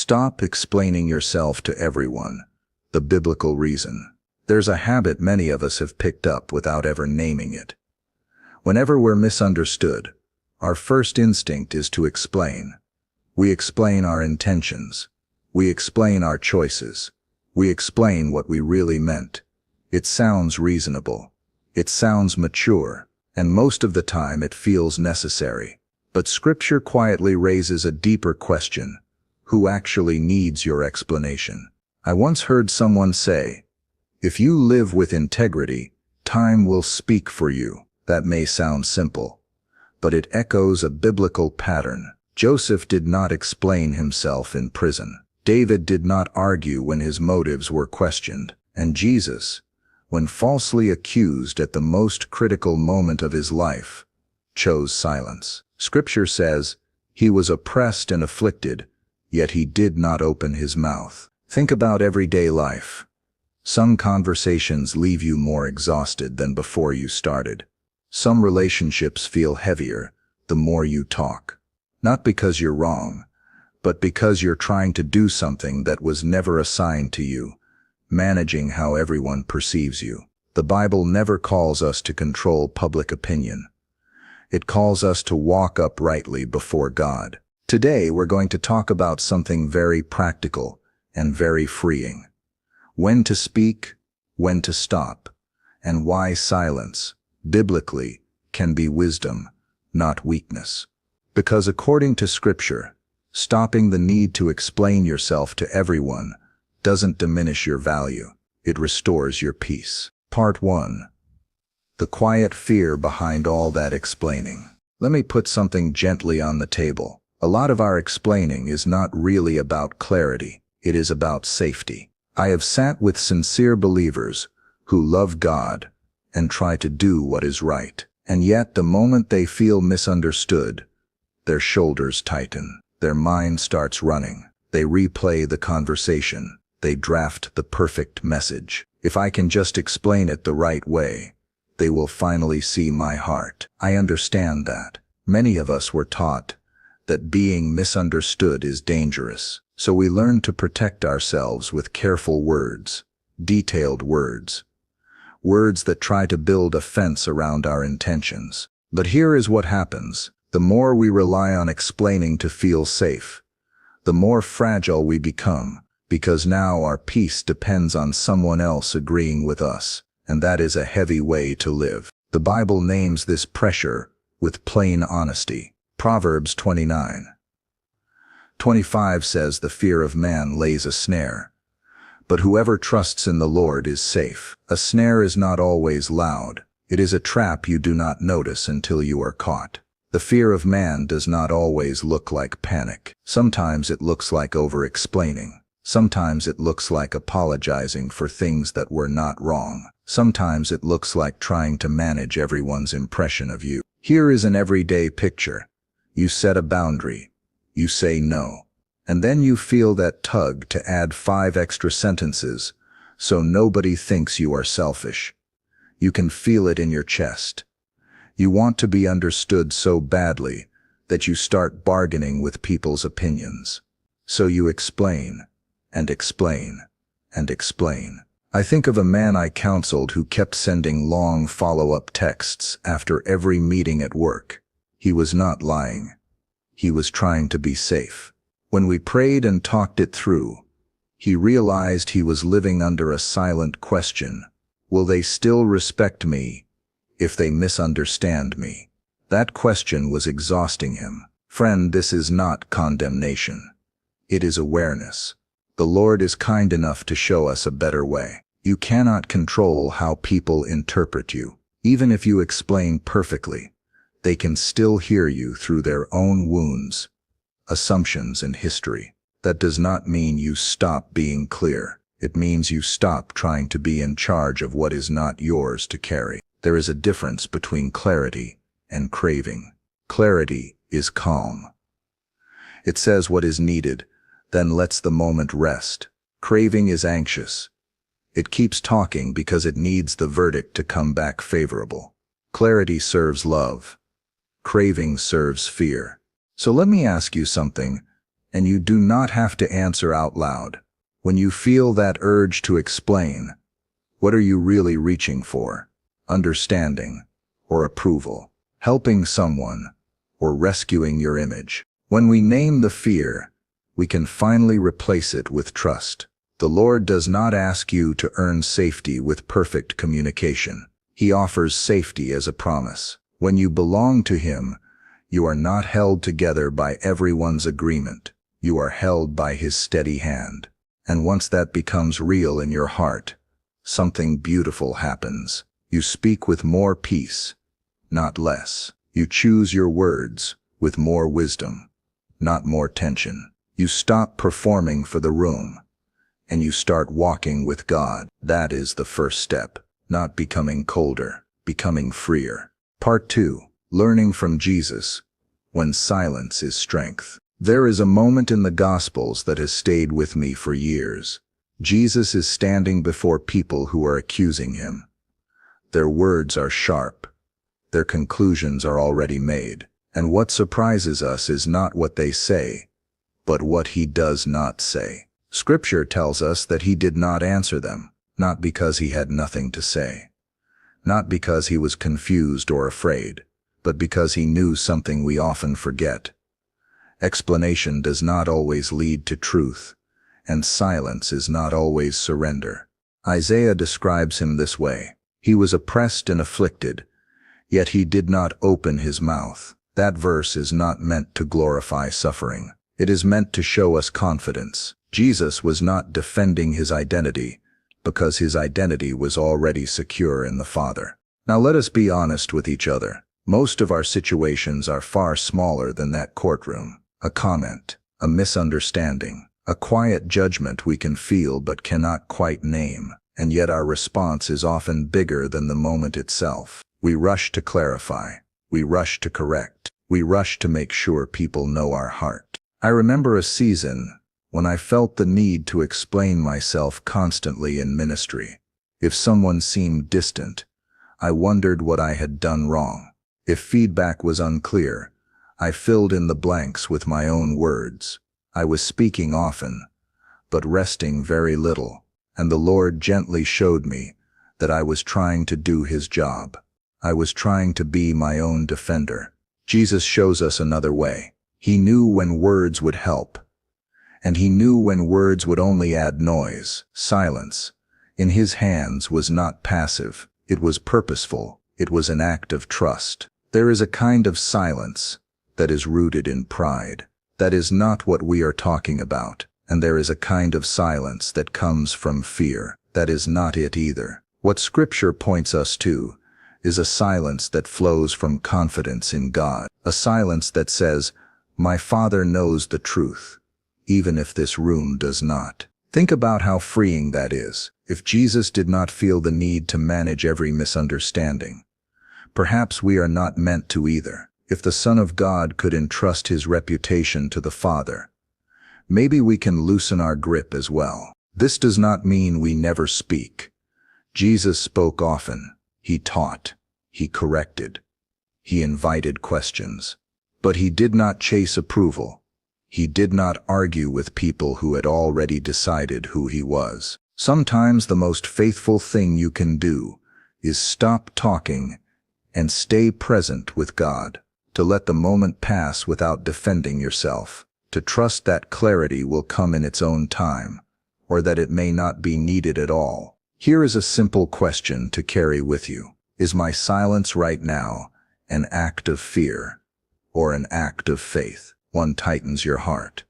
Stop explaining yourself to everyone. The biblical reason. There's a habit many of us have picked up without ever naming it. Whenever we're misunderstood, our first instinct is to explain. We explain our intentions. We explain our choices. We explain what we really meant. It sounds reasonable. It sounds mature, and most of the time it feels necessary. But Scripture quietly raises a deeper question. Who actually needs your explanation? I once heard someone say, "If you live with integrity, time will speak for you." That may sound simple, but it echoes a biblical pattern. Joseph did not explain himself in prison. David did not argue when his motives were questioned. And Jesus, when falsely accused at the most critical moment of his life, chose silence. Scripture says, "He was oppressed and afflicted, yet he did not open his mouth." Think about everyday life. Some conversations leave you more exhausted than before you started. Some relationships feel heavier the more you talk. Not because you're wrong, but because you're trying to do something that was never assigned to you, managing how everyone perceives you. The Bible never calls us to control public opinion. It calls us to walk uprightly before God. Today we're going to talk about something very practical and very freeing. When to speak, when to stop, and why silence, biblically, can be wisdom, not weakness. Because according to Scripture, stopping the need to explain yourself to everyone doesn't diminish your value. It restores your peace. Part 1. The quiet fear behind all that explaining. Let me put something gently on the table. A lot of our explaining is not really about clarity. It is about safety. I have sat with sincere believers who love God and try to do what is right. And yet the moment they feel misunderstood, their shoulders tighten. Their mind starts running. They replay the conversation. They draft the perfect message. If I can just explain it the right way, they will finally see my heart. I understand that. Many of us were taught that being misunderstood is dangerous. So we learn to protect ourselves with careful words, detailed words. Words that try to build a fence around our intentions. But here is what happens. The more we rely on explaining to feel safe, the more fragile we become, because now our peace depends on someone else agreeing with us, and that is a heavy way to live. The Bible names this pressure with plain honesty. Proverbs 29:25 says, "The fear of man lays a snare, but whoever trusts in the Lord is safe." A snare is not always loud. It is a trap you do not notice until you are caught. The fear of man does not always look like panic. Sometimes it looks like over-explaining. Sometimes it looks like apologizing for things that were not wrong. Sometimes it looks like trying to manage everyone's impression of you. Here is an everyday picture. You set a boundary. You say no. And then you feel that tug to add 5 extra sentences so nobody thinks you are selfish. You can feel it in your chest. You want to be understood so badly that you start bargaining with people's opinions. So you explain, and explain, and explain. I think of a man I counseled who kept sending long follow-up texts after every meeting at work. He was not lying. He was trying to be safe. When we prayed and talked it through, he realized he was living under a silent question. Will they still respect me if they misunderstand me? That question was exhausting him. Friend, this is not condemnation. It is awareness. The Lord is kind enough to show us a better way. You cannot control how people interpret you. Even if you explain perfectly, they can still hear you through their own wounds, assumptions, and history. That does not mean you stop being clear. It means you stop trying to be in charge of what is not yours to carry. There is a difference between clarity and craving. Clarity is calm. It says what is needed, then lets the moment rest. Craving is anxious. It keeps talking because it needs the verdict to come back favorable. Clarity serves love. Craving serves fear. So let me ask you something. And you do not have to answer out loud. When you feel that urge to explain, what are you really reaching for? Understanding or approval? Helping someone or rescuing your image? When we name the fear, we can finally replace it with trust. The Lord does not ask you to earn safety with perfect communication. He offers safety as a promise. When you belong to Him, you are not held together by everyone's agreement. You are held by His steady hand. And once that becomes real in your heart, something beautiful happens. You speak with more peace, not less. You choose your words with more wisdom, not more tension. You stop performing for the room, and you start walking with God. That is the first step. Not becoming colder, becoming freer. Part 2. Learning from Jesus. When silence is strength. There is a moment in the Gospels that has stayed with me for years. Jesus is standing before people who are accusing Him. Their words are sharp. Their conclusions are already made. And what surprises us is not what they say, but what He does not say. Scripture tells us that He did not answer them, not because He had nothing to say, not because He was confused or afraid, but because He knew something we often forget. Explanation does not always lead to truth, and silence is not always surrender. Isaiah describes Him this way: He was oppressed and afflicted, yet He did not open His mouth. That verse is not meant to glorify suffering. It is meant to show us confidence. Jesus was not defending His identity, because His identity was already secure in the Father. Now let us be honest with each other. Most of our situations are far smaller than that courtroom. A comment, a misunderstanding, a quiet judgment we can feel but cannot quite name, and yet our response is often bigger than the moment itself. We rush to clarify. We rush to correct. We rush to make sure people know our heart. I remember a season when I felt the need to explain myself constantly in ministry. If someone seemed distant, I wondered what I had done wrong. If feedback was unclear, I filled in the blanks with my own words. I was speaking often, but resting very little, and the Lord gently showed me that I was trying to do His job. I was trying to be my own defender. Jesus shows us another way. He knew when words would help, and He knew when words would only add noise. Silence, in His hands, was not passive. It was purposeful. It was an act of trust. There is a kind of silence that is rooted in pride. That is not what we are talking about. And there is a kind of silence that comes from fear. That is not it either. What Scripture points us to is a silence that flows from confidence in God. A silence that says, "My Father knows the truth, even if this room does not." Think about how freeing that is. If Jesus did not feel the need to manage every misunderstanding, perhaps we are not meant to either. If the Son of God could entrust His reputation to the Father, maybe we can loosen our grip as well. This does not mean we never speak. Jesus spoke often. He taught. He corrected. He invited questions. But He did not chase approval. He did not argue with people who had already decided who He was. Sometimes the most faithful thing you can do is stop talking and stay present with God. To let the moment pass without defending yourself. To trust that clarity will come in its own time, or that it may not be needed at all. Here is a simple question to carry with you. Is my silence right now an act of fear or an act of faith? One tightens your heart.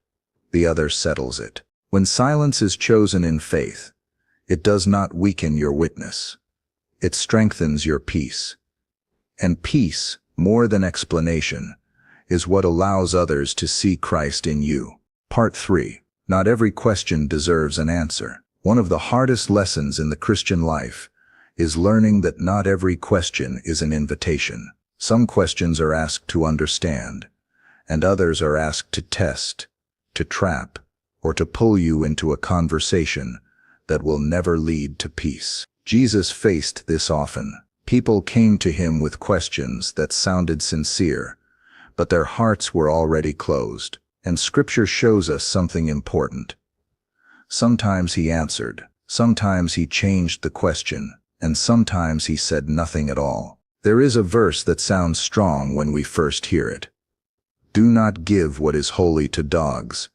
The other settles it. When silence is chosen in faith, it does not weaken your witness. It strengthens your peace. And peace, more than explanation, is what allows others to see Christ in you. Part 3. Not every question deserves an answer. One of the hardest lessons in the Christian life is learning that not every question is an invitation. Some questions are asked to understand, and others are asked to test, to trap, or to pull you into a conversation that will never lead to peace. Jesus faced this often. People came to Him with questions that sounded sincere, but their hearts were already closed. And Scripture shows us something important. Sometimes he answered, sometimes he changed the question, and sometimes he said nothing at all. There is a verse that sounds strong when we first hear it. Do not give what is holy to dogs,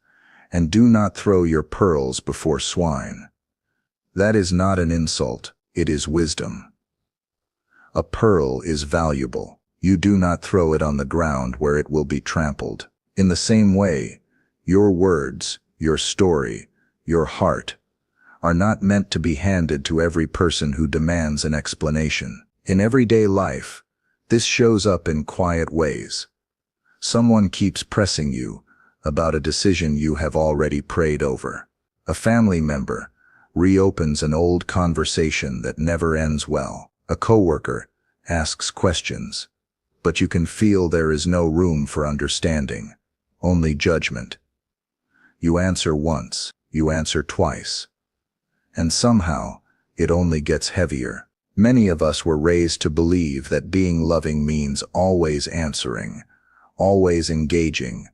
and do not throw your pearls before swine. That is not an insult, it is wisdom. A pearl is valuable. You do not throw it on the ground where it will be trampled. In the same way, your words, your story, your heart, are not meant to be handed to every person who demands an explanation. In everyday life, this shows up in quiet ways. Someone keeps pressing you about a decision you have already prayed over. A family member reopens an old conversation that never ends well. A coworker asks questions, but you can feel there is no room for understanding, only judgment. You answer once, you answer twice, and somehow it only gets heavier. Many of us were raised to believe that being loving means always answering, always engaging,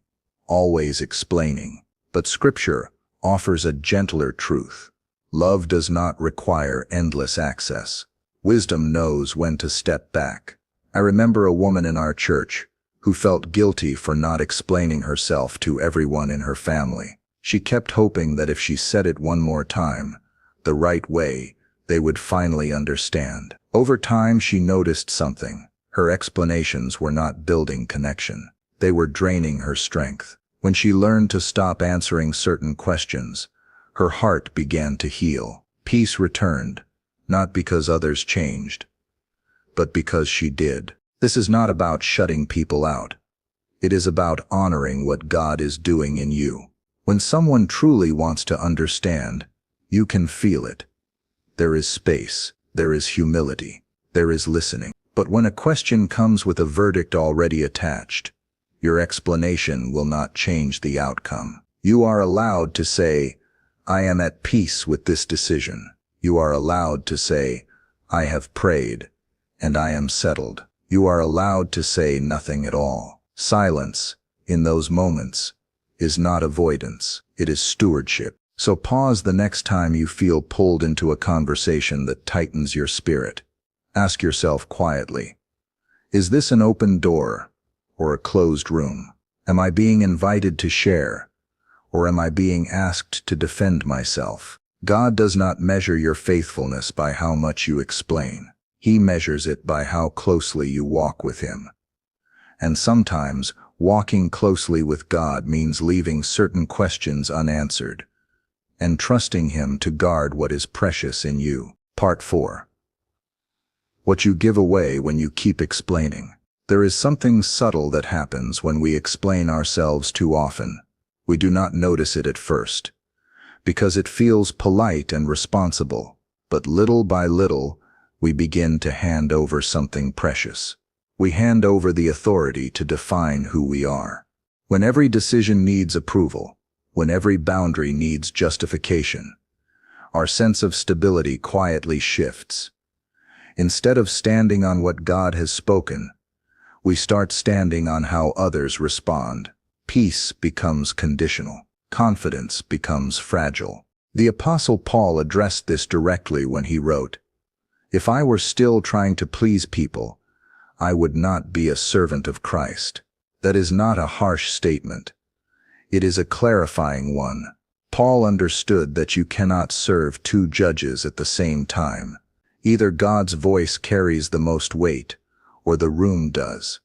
always explaining. But Scripture offers a gentler truth. Love does not require endless access. Wisdom knows when to step back. I remember a woman in our church who felt guilty for not explaining herself to everyone in her family. She kept hoping that if she said it one more time, the right way, they would finally understand. Over time, she noticed something. Her explanations were not building connection. They were draining her strength. When she learned to stop answering certain questions, her heart began to heal. Peace returned, not because others changed, but because she did. This is not about shutting people out. It is about honoring what God is doing in you. When someone truly wants to understand, you can feel it. There is space, there is humility, there is listening. But when a question comes with a verdict already attached, your explanation will not change the outcome. You are allowed to say, I am at peace with this decision. You are allowed to say, I have prayed, and I am settled. You are allowed to say nothing at all. Silence, in those moments, is not avoidance, it is stewardship. So pause the next time you feel pulled into a conversation that tightens your spirit. Ask yourself quietly, is this an open door or a closed room? Am I being invited to share, or am I being asked to defend myself? God does not measure your faithfulness by how much you explain. He measures it by how closely you walk with Him. And sometimes, walking closely with God means leaving certain questions unanswered and trusting Him to guard what is precious in you. Part 4. What you give away when you keep explaining. There is something subtle that happens when we explain ourselves too often. We do not notice it at first, because it feels polite and responsible. But little by little, we begin to hand over something precious. We hand over the authority to define who we are. When every decision needs approval, when every boundary needs justification, our sense of stability quietly shifts. Instead of standing on what God has spoken, we start standing on how others respond. Peace becomes conditional. Confidence becomes fragile. The Apostle Paul addressed this directly when he wrote, "If I were still trying to please people, I would not be a servant of Christ." That is not a harsh statement. It is a clarifying one. Paul understood that you cannot serve two judges at the same time. Either God's voice carries the most weight, or the room does.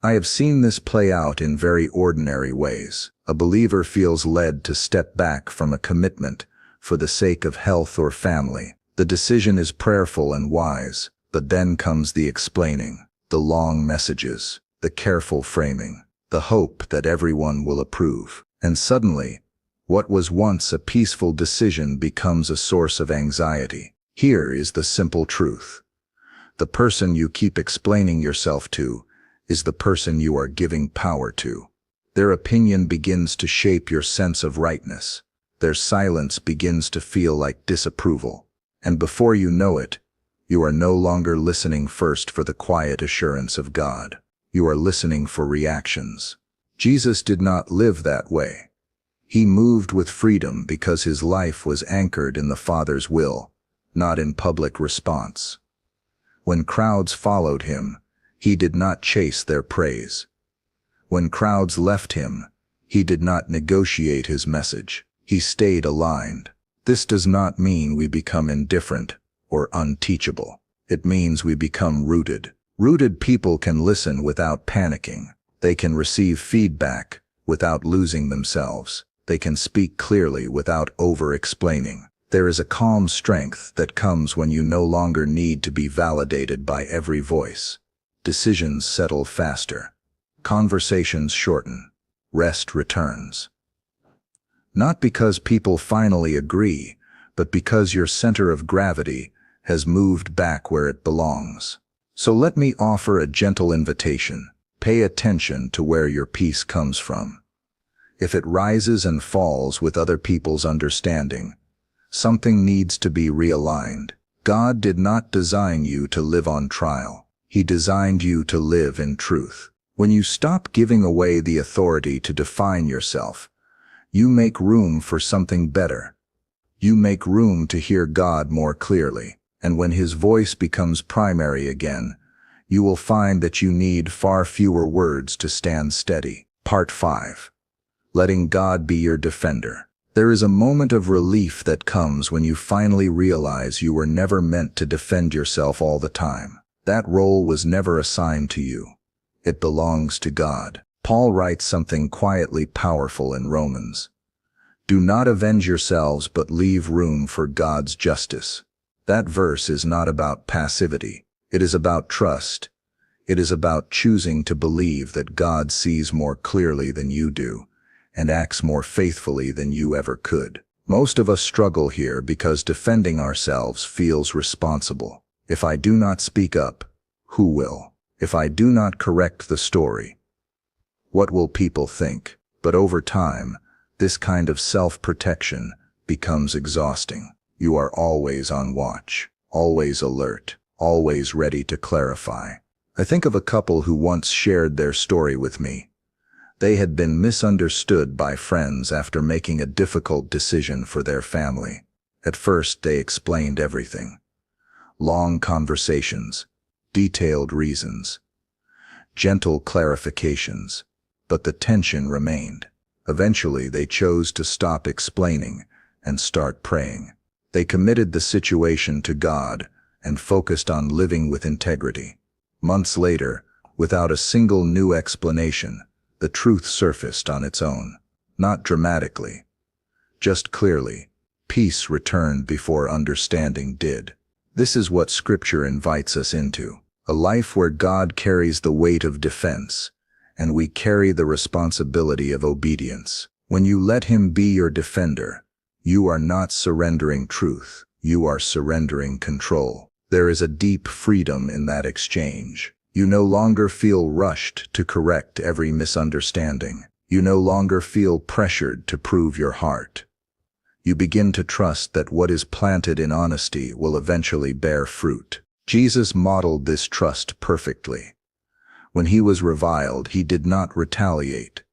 I have seen this play out in very ordinary ways. A believer feels led to step back from a commitment for the sake of health or family. The decision is prayerful and wise, but then comes the explaining, the long messages, the careful framing, the hope that everyone will approve. And suddenly, what was once a peaceful decision becomes a source of anxiety. Here is the simple truth. The person you keep explaining yourself to is the person you are giving power to. Their opinion begins to shape your sense of rightness. Their silence begins to feel like disapproval. And before you know it, you are no longer listening first for the quiet assurance of God. You are listening for reactions. Jesus did not live that way. He moved with freedom because his life was anchored in the Father's will, not in public response. When crowds followed him, he did not chase their praise. When crowds left him, he did not negotiate his message. He stayed aligned. This does not mean we become indifferent or unteachable. It means we become rooted. Rooted people can listen without panicking. They can receive feedback without losing themselves. They can speak clearly without over-explaining. There is a calm strength that comes when you no longer need to be validated by every voice. Decisions settle faster. Conversations shorten. Rest returns. Not because people finally agree, but because your center of gravity has moved back where it belongs. So let me offer a gentle invitation. Pay attention to where your peace comes from. If it rises and falls with other people's understanding, something needs to be realigned. God did not design you to live on trial. He designed you to live in truth. When you stop giving away the authority to define yourself, you make room for something better. You make room to hear God more clearly, and when his voice becomes primary again, you will find that you need far fewer words to stand steady. Part 5. Letting God be your defender. There is a moment of relief that comes when you finally realize you were never meant to defend yourself all the time. That role was never assigned to you. It belongs to God. Paul writes something quietly powerful in Romans. Do not avenge yourselves, but leave room for God's justice. That verse is not about passivity. It is about trust. It is about choosing to believe that God sees more clearly than you do and acts more faithfully than you ever could. Most of us struggle here because defending ourselves feels responsible. If I do not speak up, who will? If I do not correct the story, what will people think? But over time, this kind of self-protection becomes exhausting. You are always on watch, always alert, always ready to clarify. I think of a couple who once shared their story with me. They had been misunderstood by friends after making a difficult decision for their family. At first, they explained everything. Long conversations, detailed reasons, gentle clarifications, but the tension remained. Eventually, they chose to stop explaining and start praying. They committed the situation to God and focused on living with integrity. Months later, without a single new explanation, the truth surfaced on its own. Not dramatically, just clearly. Peace returned before understanding did. This is what Scripture invites us into. A life where God carries the weight of defense, and we carry the responsibility of obedience. When you let him be your defender, you are not surrendering truth, you are surrendering control. There is a deep freedom in that exchange. You no longer feel rushed to correct every misunderstanding. You no longer feel pressured to prove your heart. You begin to trust that what is planted in honesty will eventually bear fruit. Jesus modeled this trust perfectly. When he was reviled, he did not retaliate.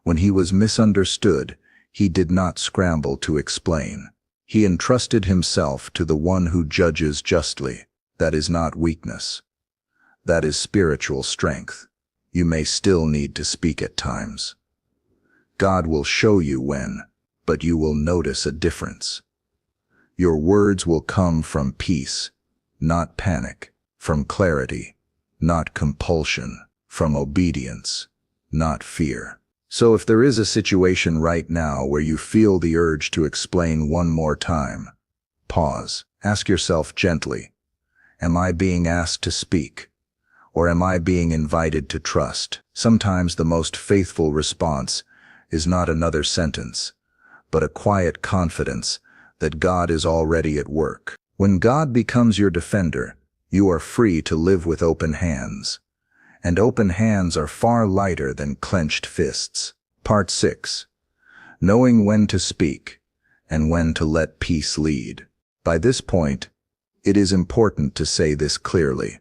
When he was misunderstood, he did not scramble to explain. He entrusted himself to the one who judges justly. That is not weakness. That is spiritual strength. You may still need to speak at times. God will show you when, but you will notice a difference. Your words will come from peace, not panic, from clarity, not compulsion, from obedience, not fear. So if there is a situation right now where you feel the urge to explain one more time, pause. Ask yourself gently, am I being asked to speak? Or am I being invited to trust? Sometimes the most faithful response is not another sentence, but a quiet confidence that God is already at work. When God becomes your defender, you are free to live with open hands. And open hands are far lighter than clenched fists. Part 6. Knowing when to speak and when to let peace lead. By this point, it is important to say this clearly.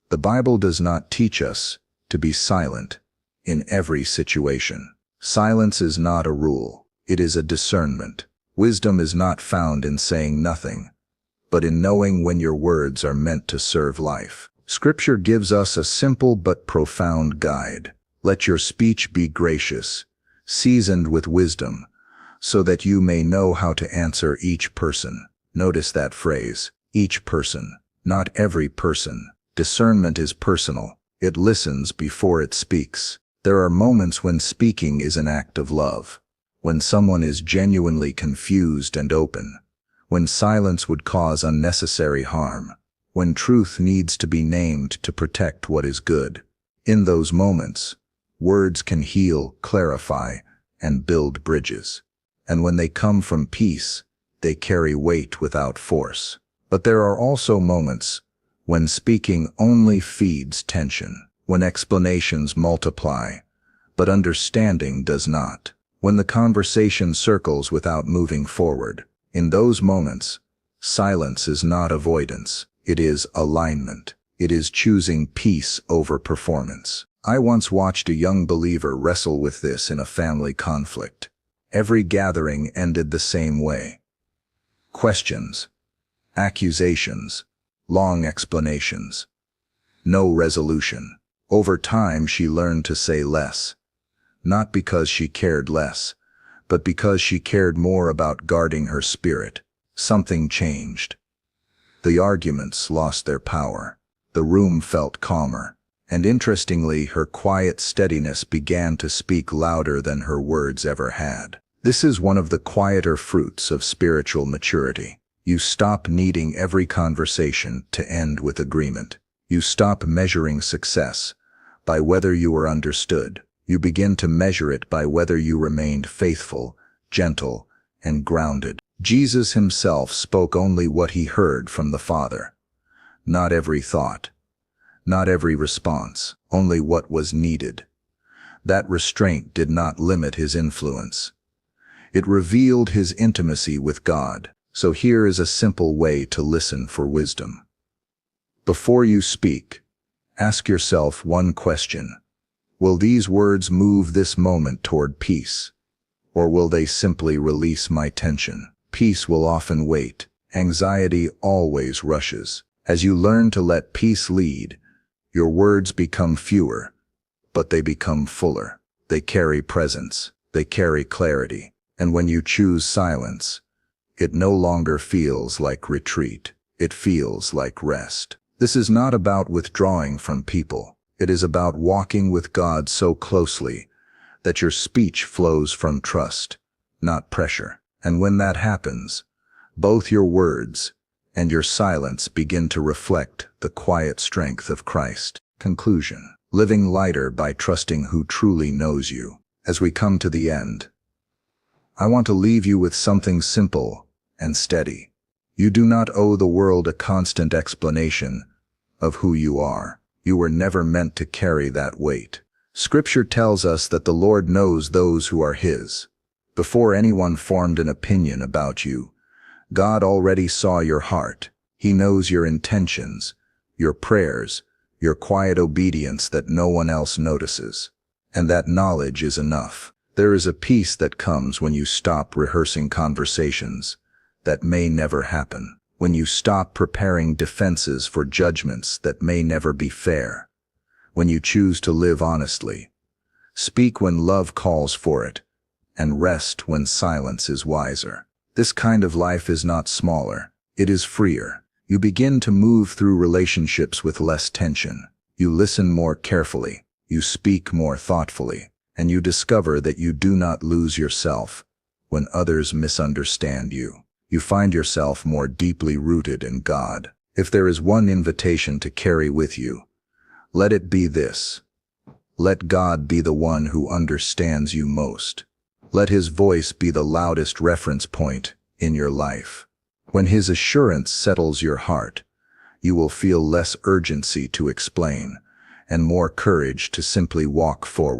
The Bible does not teach us to be silent. in every situation. Silence is not a rule, it is a discernment. Wisdom is not found in saying nothing, but in knowing when your words are meant to serve life. Scripture gives us a simple but profound guide. Let your speech be gracious, seasoned with wisdom, so that you may know how to answer each person. Notice that phrase, each person, not every person. Discernment is personal. It listens before it speaks. There are moments when speaking is an act of love, when someone is genuinely confused and open, when silence would cause unnecessary harm, when truth needs to be named to protect what is good. In those moments, words can heal, clarify, and build bridges. And when they come from peace, they carry weight without force. But there are also moments when speaking only feeds tension, when explanations multiply, but understanding does not, when the conversation circles without moving forward. In those moments, silence is not avoidance, it is alignment. It is choosing peace over performance. I once watched a young believer wrestle with this in a family conflict. Every gathering ended the same way. Questions, accusations, long explanations. No resolution. Over time, she learned to say less. Not because she cared less, but because she cared more about guarding her spirit. Something changed. The arguments lost their power. The room felt calmer. And interestingly, her quiet steadiness began to speak louder than her words ever had. This is one of the quieter fruits of spiritual maturity. You stop needing every conversation to end with agreement. You stop measuring success by whether you were understood. You begin to measure it by whether you remained faithful, gentle, and grounded. Jesus himself spoke only what he heard from the Father. Not every thought, not every response, only what was needed. That restraint did not limit his influence. It revealed his intimacy with God. So here is a simple way to listen for wisdom. Before you speak, ask yourself one question. Will these words move this moment toward peace? Or will they simply release my tension? Peace will often wait. Anxiety always rushes. As you learn to let peace lead, your words become fewer, but they become fuller. They carry presence. They carry clarity. And when you choose silence, it no longer feels like retreat. It feels like rest. This is not about withdrawing from people. It is about walking with God so closely that your speech flows from trust, not pressure. And when that happens, both your words and your silence begin to reflect the quiet strength of Christ. Conclusion. Living lighter by trusting who truly knows you. As we come to the end, I want to leave you with something simple and steady. You do not owe the world a constant explanation of who you are. You were never meant to carry that weight. Scripture tells us that the Lord knows those who are his. Before anyone formed an opinion about you, God already saw your heart. He knows your intentions, your prayers, your quiet obedience that no one else notices. And that knowledge is enough. There is a peace that comes when you stop rehearsing conversations that may never happen, when you stop preparing defenses for judgments that may never be fair, when you choose to live honestly, speak when love calls for it, and rest when silence is wiser. This kind of life is not smaller, it is freer. You begin to move through relationships with less tension. You listen more carefully, you speak more thoughtfully, and you discover that you do not lose yourself when others misunderstand you. You find yourself more deeply rooted in God. If there is one invitation to carry with you, let it be this. Let God be the one who understands you most. Let his voice be the loudest reference point in your life. When his assurance settles your heart, you will feel less urgency to explain and more courage to simply walk forward.